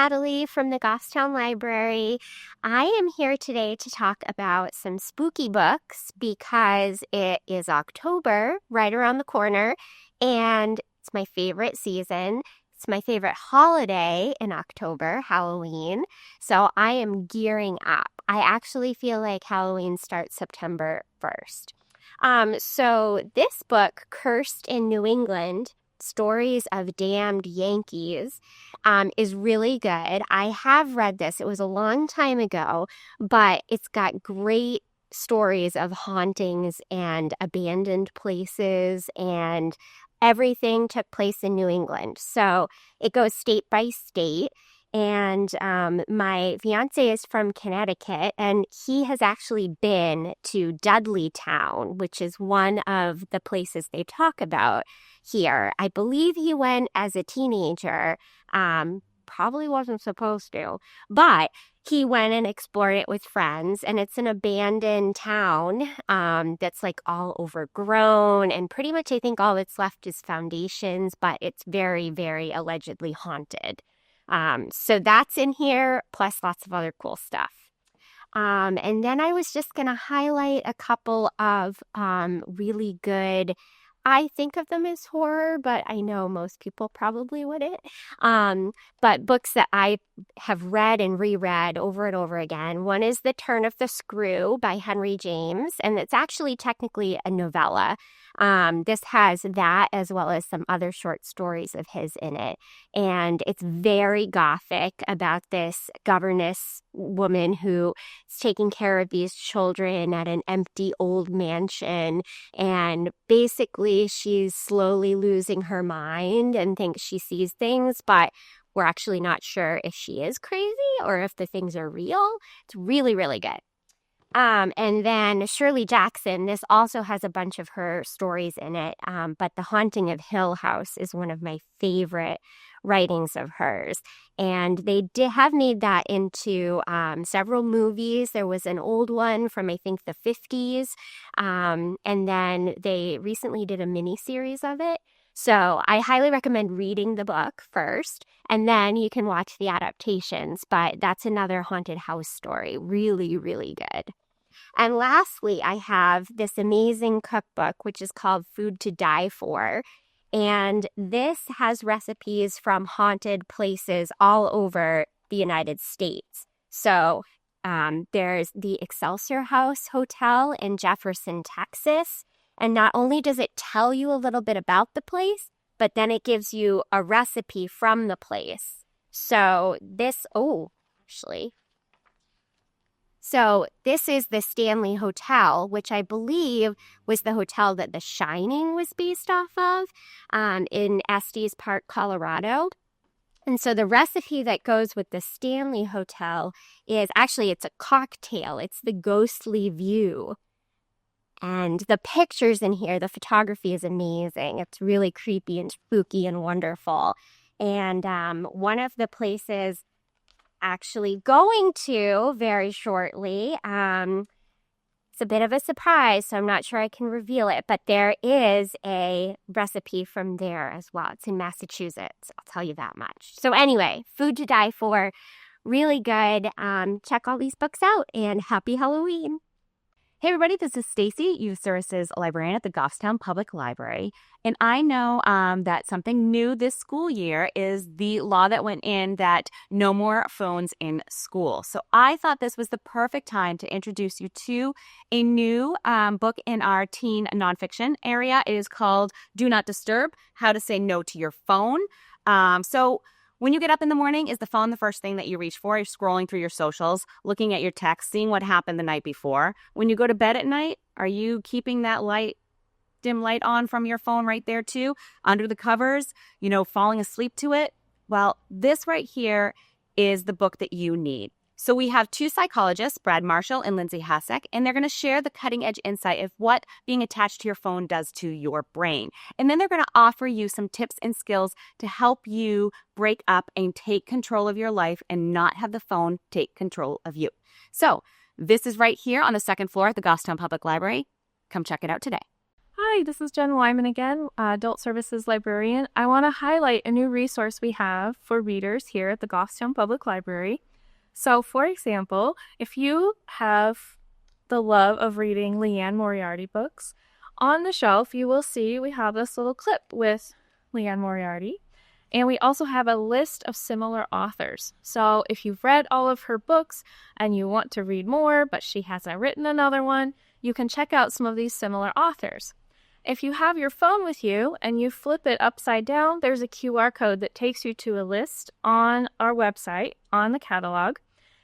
Natalie from the Goffstown Library. I am here today to talk about some spooky books because it is October, right around the corner, and it's my favorite season. It's my favorite holiday in October, Halloween. So I am gearing up. I actually feel like Halloween starts September 1st. So this book, Cursed in New England, Stories of Damned Yankees, is really good. I have read this. It was a long time ago, but it's got great stories of hauntings and abandoned places, and everything took place in New England. So it goes state by state. And my fiance is from Connecticut, and he has actually been to Dudleytown, which is one of the places they talk about here. I believe he went as a teenager, probably wasn't supposed to, but he went and explored it with friends, and it's an abandoned town that's like all overgrown, and pretty much I think all that's left is foundations, but it's very, very allegedly haunted. So that's in here, plus lots of other cool stuff. And then I was just going to highlight a couple of really good, I think of them as horror, but I know most people probably wouldn't. But books that I have read and reread over and over again. One is The Turn of the Screw by Henry James, and it's actually technically a novella. This has that as well as some other short stories of his in it. And it's very gothic about this governess woman who is taking care of these children at an empty old mansion. And basically, she's slowly losing her mind and thinks she sees things, but we're actually not sure if she is crazy or if the things are real. It's really, really good. And then Shirley Jackson, this also has a bunch of her stories in it, but The Haunting of Hill House is one of my favorite writings of hers. And they have made that into several movies. There was an old one from, I think, the 50s, and then they recently did a miniseries of it. So I highly recommend reading the book first, and then you can watch the adaptations, but that's another haunted house story. Really, really good. And lastly, I have this amazing cookbook, which is called Food to Die For. And this has recipes from haunted places all over the United States. So there's the Excelsior House Hotel in Jefferson, Texas. And not only does it tell you a little bit about the place, but then it gives you a recipe from the place. So this is the Stanley Hotel, which I believe was the hotel that The Shining was based off of in Estes Park, Colorado. And so the recipe that goes with the Stanley Hotel is actually, it's a cocktail. It's the Ghostly View. And the pictures in here, the photography is amazing. It's really creepy and spooky and wonderful. And one of the places actually going to very shortly, it's a bit of a surprise, so I'm not sure I can reveal it, but there is a recipe from there as well. It's in Massachusetts. I'll tell you that much. So anyway, Food to Die For, really good. Check all these books out, and happy Halloween. Hey everybody, this is Stacy, Youth Services Librarian at the Goffstown Public Library. And I know that something new this school year is the law that went in that no more phones in school. So I thought this was the perfect time to introduce you to a new book in our teen nonfiction area. It is called Do Not Disturb, How to Say No to Your Phone. When you get up in the morning, is the phone the first thing that you reach for? You're scrolling through your socials, looking at your texts, seeing what happened the night before. When you go to bed at night, are you keeping that dim light on from your phone right there too? Under the covers, falling asleep to it? Well, this right here is the book that you need. So we have two psychologists, Brad Marshall and Lindsay Hasek, and they're going to share the cutting edge insight of what being attached to your phone does to your brain. And then they're going to offer you some tips and skills to help you break up and take control of your life and not have the phone take control of you. So this is right here on the second floor at the Goffstown Public Library. Come check it out today. Hi, Hi, this is Jen Wyman again, Adult Services Librarian. I want to highlight a new resource we have for readers here at the Goffstown Public Library. So, for example, if you have the love of reading Leanne Moriarty books, on the shelf you will see we have this little clip with Leanne Moriarty. And we also have a list of similar authors. So if you've read all of her books and you want to read more, but she hasn't written another one, you can check out some of these similar authors. If you have your phone with you and you flip it upside down, there's a QR code that takes you to a list on our website, on the catalog,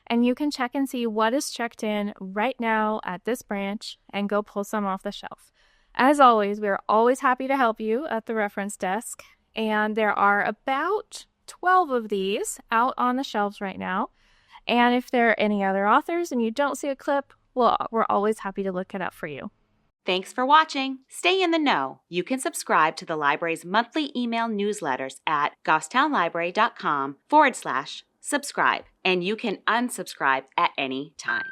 and you can check and see what is checked in right now at this branch and go pull some off the shelf. As always, we are always happy to help you at the reference desk. And there are about 12 of these out on the shelves right now. And if there are any other authors and you don't see a clip, well, we're always happy to look it up for you. Thanks for watching. Stay in the know. You can subscribe to the library's monthly email newsletters at goffstownlibrary.com/subscribe, and you can unsubscribe at any time.